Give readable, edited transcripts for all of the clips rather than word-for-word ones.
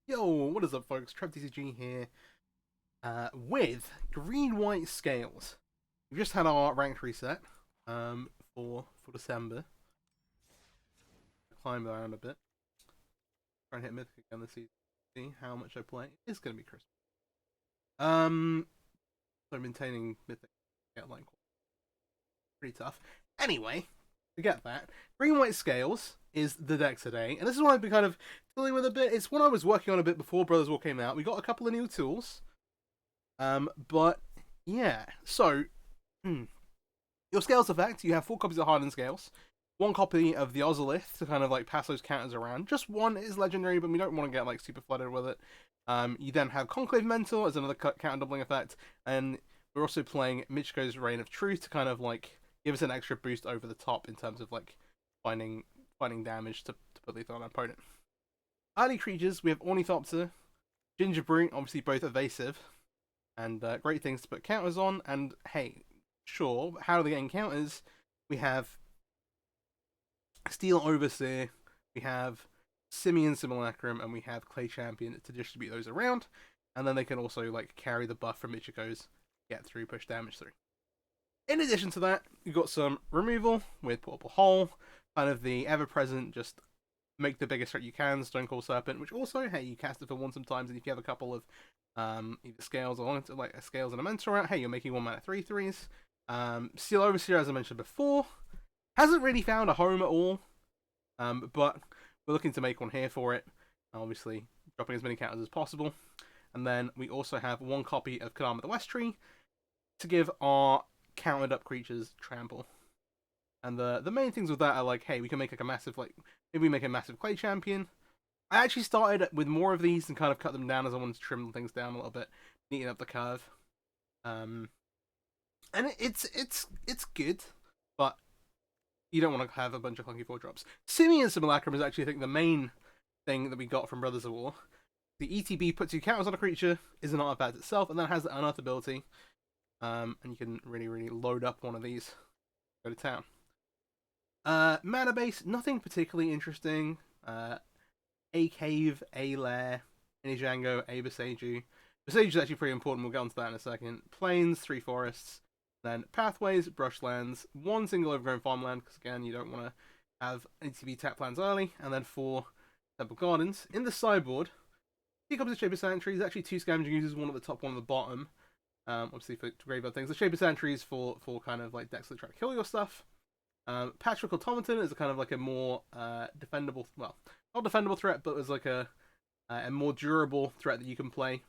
Yo, what is up, folks? TCG here with green-white scales. We've just had our rank reset for December. Climb around a bit. Try and hit Mythic again this season. See how much I play. It's going to be Christmas. So maintaining Mythic like pretty tough. Anyway, forget that. Green-white scales is the deck today, and this is what I've been kind of dealing with a bit. It's one I was working on a bit before Brothers War came out. We got a couple of new tools. But yeah, so your scales effect, you have 4 copies of Hardened scales, 1 copy of the Ozolith to kind of like pass those counters around. Just 1 is legendary, but we don't want to get like super flooded with it. You then have Conclave Mentor as another counter doubling effect, and we're also playing Michiko's Reign of Truth to kind of like give us an extra boost over the top in terms of like finding damage to put lethal on an opponent. Early creatures, we have Ornithopter, Gingerbrute, obviously both evasive, and great things to put counters on. And hey, sure, how are they getting counters? We have Steel Overseer, we have Simian Simulacrum, and we have Clay Champion to distribute those around. And then they can also like carry the buff from Michiko's, get through, push damage through. In addition to that, you've got some removal with Portable Hole, kind of the ever-present, just make the biggest threat you can, Stone Cold Serpent, which also, hey, you cast it for 1 sometimes, and if you have a couple of either scales or like a scales and a mentor out, hey, you're making 1 mana 3/3s. Steel Overseer, as I mentioned before, hasn't really found a home at all, but we're looking to make one here for it. Obviously, dropping as many counters as possible. And then we also have 1 copy of Kadama the West Tree to give our countered up creatures trample. And the main things with that are like, hey, we can make like a massive, like, maybe we make a massive Clay Champion. I actually started with more of these and kind of cut them down as I wanted to trim things down a little bit, neaten up the curve. And it's good, but you don't want to have a bunch of clunky 4-drops. Simian Simulacrum is actually, I think, the main thing that we got from Brothers of War. The ETB puts 2 counters on a creature, is an artifact itself, and then has the Unearth ability. And you can really load up one of these. Go to town. Mana base, nothing particularly interesting. A Cave, A Lair, a Django, a Boseiju. Boseiju is actually pretty important, we'll get onto that in a second. Plains, 3 forests, then pathways, brushlands, 1 single overgrown farmland, because again, you don't want to have ATB tap lands early, and then 4 temple gardens. In the sideboard, 2 copies of Shaper Sanctuaries, actually 2 Scavenging Users, 1 at the top, 1 at the bottom. Obviously for graveyard things. The Shaper Sanctuaries for kind of like decks that try to kill your stuff. Patrick Automaton is a kind of like a more defendable, well, not defendable threat, but as like a more durable threat that you can play.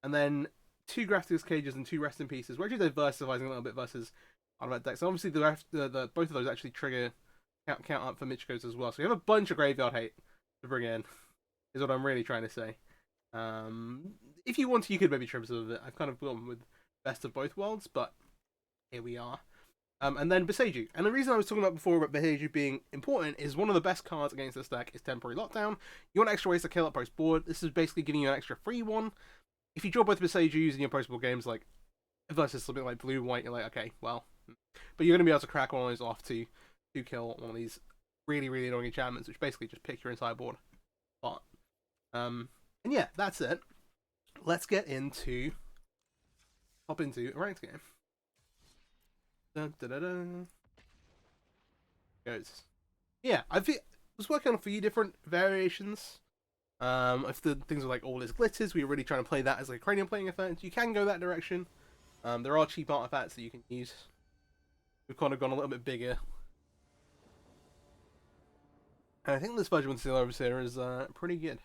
And then 2 Grafting's Cages and 2 Rest in Pieces. We're actually diversifying a little bit versus automatic decks. So obviously the both of those actually trigger count up for Michiko's as well. So you have a bunch of graveyard hate to bring in, is what I'm really trying to say. If you want to, you could maybe trim some of it. I've kind of gone with best of both worlds, but here we are. And then Boseiju. And the reason I was talking about before about Boseiju being important is one of the best cards against this deck is Temporary Lockdown. You want extra ways to kill it post board. This is basically giving you an extra free one. If you draw both Boseijus in your post board games, like versus something like blue white, you're like, okay, well, but you're going to be able to crack one of those off to kill one of these really annoying enchantments, which basically just pick your entire board apart. And yeah, that's it. Let's get into hop into a ranked game. Goes. Yeah, I was working on a few different variations. If the things are like all is glitters, we were really trying to play that as like a cranium playing effect. You can go that direction. There are cheap artifacts that you can use. We've kind of gone a little bit bigger. And I think this version with Steel Overseer is pretty good.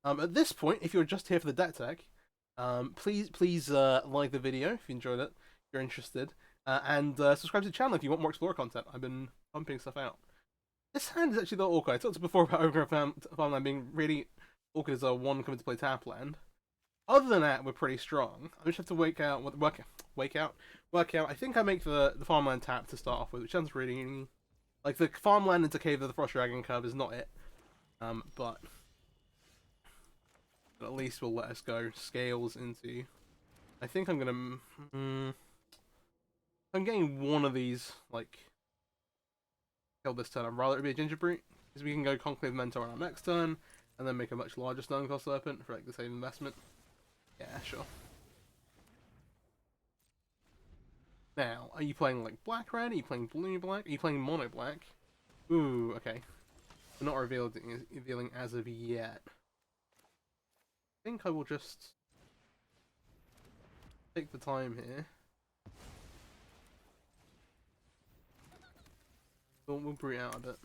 At this point, if you're just here for the deck tech, please like the video if you enjoyed it, if you're interested, and subscribe to the channel if you want more Explorer content. I've been pumping stuff out. This hand is actually a little awkward. I talked before about Overgrown Farmland being really awkward as a 1 coming to play tap land. Other than that, we're pretty strong. I just have to work out. I think I make the farmland tap to start off with, which sounds really like the farmland into Cave of the Frost Dragon curve is not it, but at least will let us go scales into. I think I'm gonna. I'm getting one of these like kill this turn. I'd rather it be a Gingerbrute because we can go Conclave Mentor on our next turn, and then make a much larger stone cost serpent for like the same investment. Yeah, sure. Now, are you playing like black-red? Are you playing blue-black? Are you playing mono-black? Ooh, okay. We're not revealing as of yet. I think I will just take the time here. We'll breathe out a bit.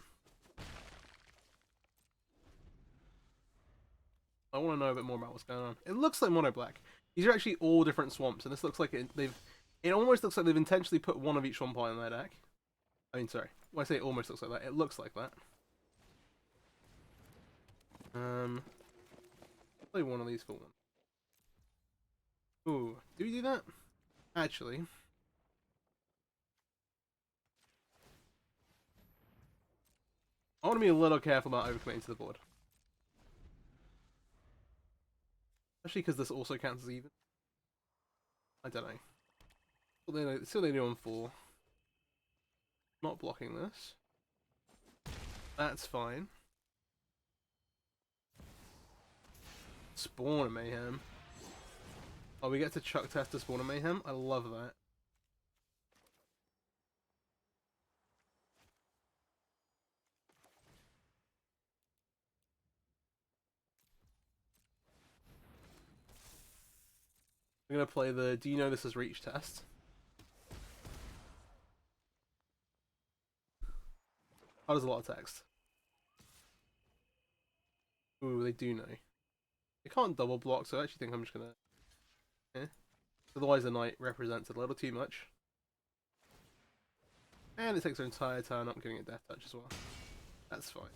I want to know a bit more about what's going on. It looks like mono black. These are actually all different swamps, and this looks like it almost looks like they've intentionally put one of each swamp in their deck. I mean, sorry. When I say it almost looks like that, it looks like that. Play one of these for one. Ooh, do we do that? Actually, I want to be a little careful about overcommitting to the board. Especially because this also counts as even. I don't know. Still they do on 4. Not blocking this. That's fine. Spawn of Mayhem. Oh, we get to chuck test to Spawn of Mayhem? I love that. I'm gonna play the do you know this is reach test. Oh, there's a lot of text. Ooh, they do know. They can't double block, so I actually think I'm just gonna... Otherwise the knight represents a little too much. And it takes their entire turn up giving it death touch as well. That's fine.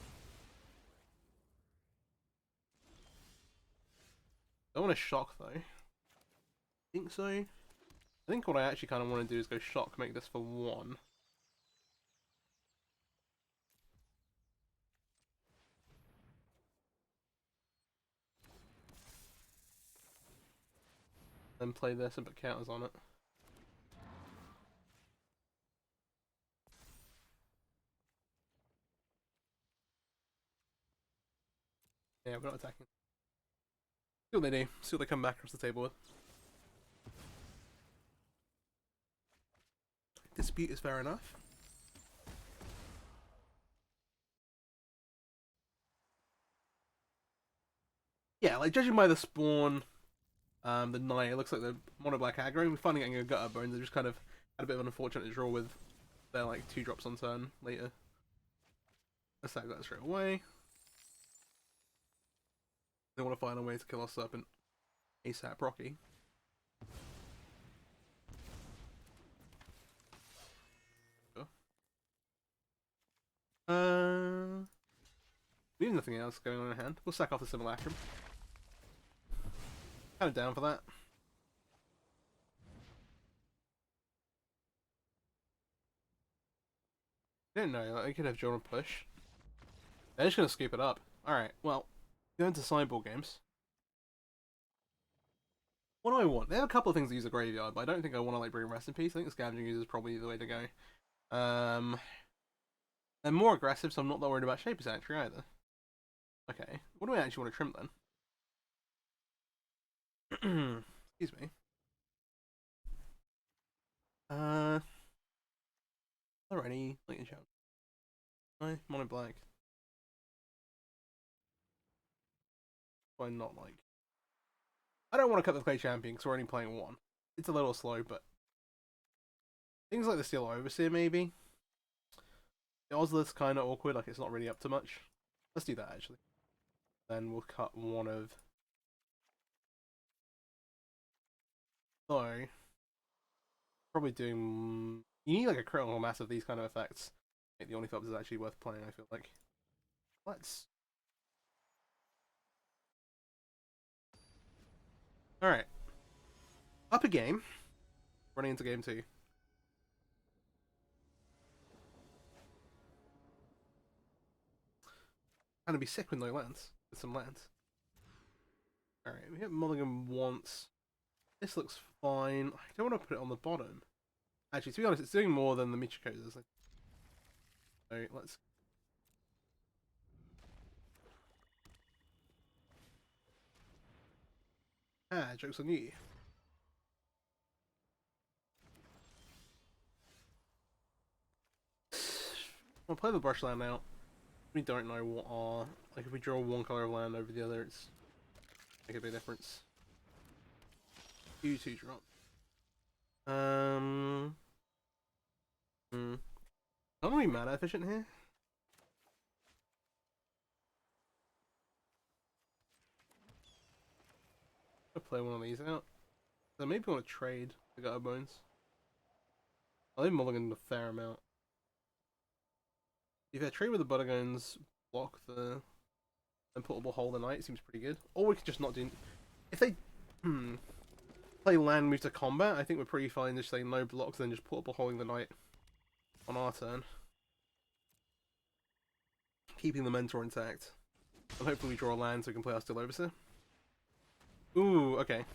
I want to shock though. Think so? I think what I actually kind of want to do is go shock, make this for 1. Then play this and put counters on it. Yeah, we're not attacking. See what they do. See what they come back across the table with. Dispute is fair enough. Yeah, like judging by the spawn, the knight, it looks like the mono black aggro. We're finally getting a gutter bones. They just kind of had a bit of an unfortunate draw with their like 2 drops on turn later. Let's sack that straight away. They want to find a way to kill our serpent ASAP Rocky. We have nothing else going on in hand. We'll sack off the Simulacrum. Kind of down for that. I don't know, like, they could have drawn a push. They're just going to scoop it up. Alright, well, going to sideboard games. What do I want? They have a couple of things to use a graveyard, but I don't think I want to like bring Rest in Peace. I think Scavenging Ooze is probably the way to go. They're more aggressive, so I'm not that worried about Shaper Sanctuary either. Okay, what do I actually want to trim then? Excuse me. Alrighty, Lightning Shout. No, mono black. Why not like? I don't want to cut the Clay Champion because we're only playing 1. It's a little slow, but things like the Steel Overseer maybe. The Ozlith's kind of awkward, like it's not really up to much. Let's do that actually. Then we'll cut one of. So, probably doing. You need like a critical mass of these kind of effects. I think the Ornithopter is actually worth playing, I feel like. Let's. Alright. Up a game. Running into game 2. Gonna be sick with no lands. With some lands. Alright, we hit Mulligan once. This looks fine. I don't want to put it on the bottom. Actually, to be honest, it's doing more than the Michiko's. So let's. Ah, joke's on you. I'll play the brush land out. We don't know what our... Like, if we draw one colour of land over the other, it's... make a big difference. 2/2 drop. Not really mana efficient here. I'll play one of these out. So maybe I want to trade the Gutter Bones. I'll leave mulligan a fair amount. If I trade with the Buttergones, block the Unportable Hole the Knight, seems pretty good. Or we could just not do... If they play land, move to combat, I think we're pretty fine just saying no blocks, then just Portable Holding the Knight on our turn. Keeping the Mentor intact. And hopefully we draw a land so we can play our Steel Overseer. Ooh, okay.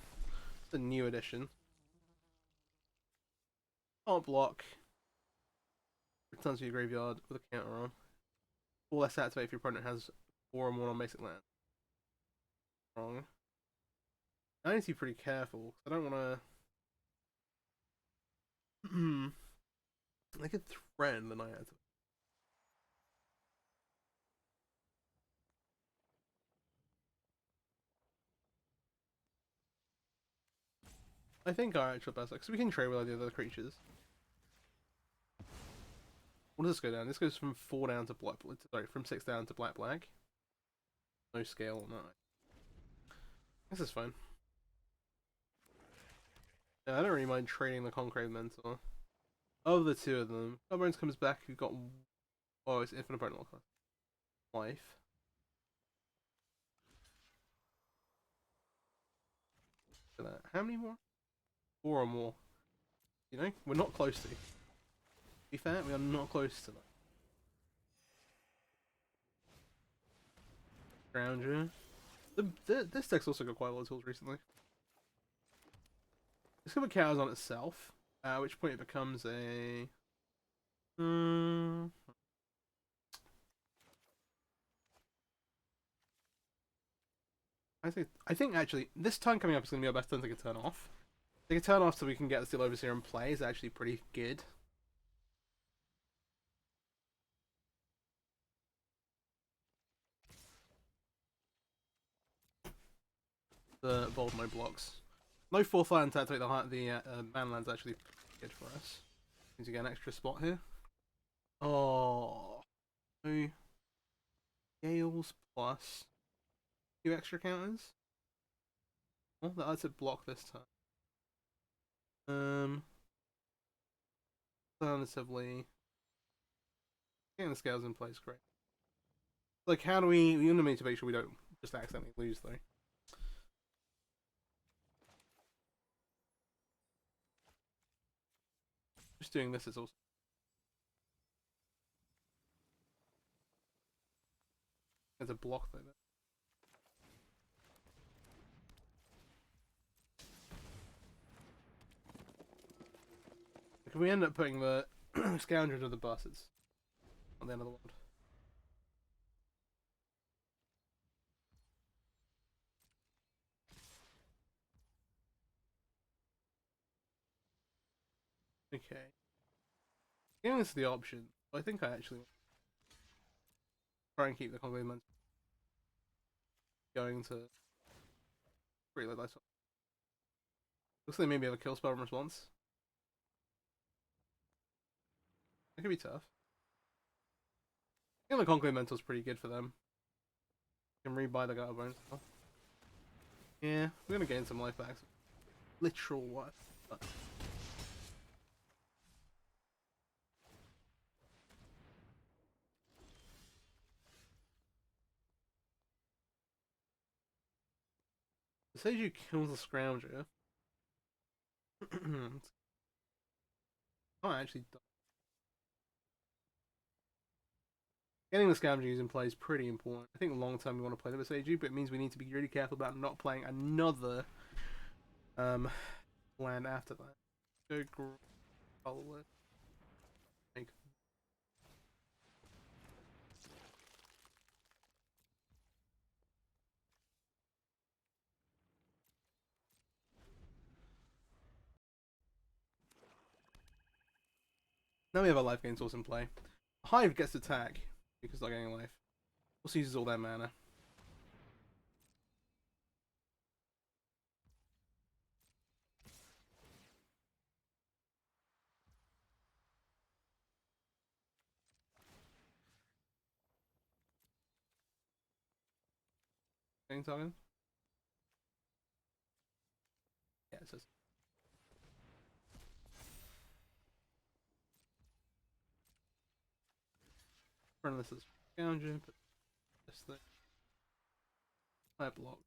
It's a new addition. Can't block. Returns to your graveyard with a counter on. Or less activate if your opponent has 4 or more on basic land. Wrong. I need to be pretty careful. I don't want to. I could threaten the Night Activate. I think our actual best, because we can trade with the other creatures. What does this go down? This goes from 4 down to black. Sorry, from 6 down to black. No scale on that. This is fine. Yeah, I don't really mind trading the Concrete Mentor. Of the two of them, Bones comes back. You've got it's infinite opponent lock. Life. Look at that. How many more? 4 or more. You know, we're not close to. Be fair, we are not close to that. Grounder. This deck's also got quite a lot of tools recently. Let's go with Cows on itself, at which point it becomes a... I think actually, this turn coming up is going to be our best turn to take a turn off. Take a turn off so we can get the Steel Overseer in play is actually pretty good. The bold no blocks. No 4th land to activate the man land's actually good for us. Need to get an extra spot here. Oh, no. Gales plus 2 extra counters. Oh, that's a block this time. Alternatively, getting the scales in place, great. Like, how do we need to make sure we don't just accidentally lose though. Just doing this is also. There's a block though. If we end up putting the Scoundrel to the bus, it's on the end of the world. Okay. Giving this the option, I think I actually try and keep the complement going to pretty low dice. Looks like they maybe have a kill spell in response. It could be tough. I think the Conclave Mental's pretty good for them. You can rebuy the Gutter Bones. Yeah, we're gonna gain some life back. Literal what? But... The Seiju kills the Scrounger. Oh, actually, getting the Scavengers in play is pretty important. I think long term we want to play the Seiju, but it means we need to be really careful about not playing another land after that. Go colorless. Make Now we have a life gain source in play. Hive gets to attack because they're getting life. Also uses all their mana. Getting targeted? Yeah, it says. Front of this is Gounger, but this thing. I block.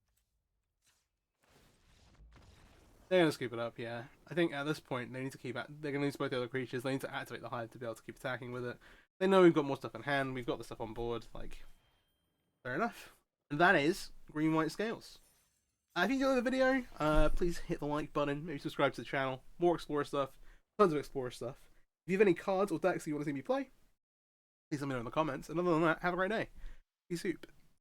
They're gonna scoop it up, yeah. I think at this point they need to keep they're gonna lose both the other creatures, they need to activate the Hive to be able to keep attacking with it. They know we've got more stuff in hand, we've got the stuff on board, like fair enough. And that is green white scales. If you enjoyed the video, please hit the like button, maybe subscribe to the channel. More Explorer stuff, tons of Explorer stuff. If you have any cards or decks that you want to see me play, please let me know in the comments. And other than that, have a great day. Peace soup.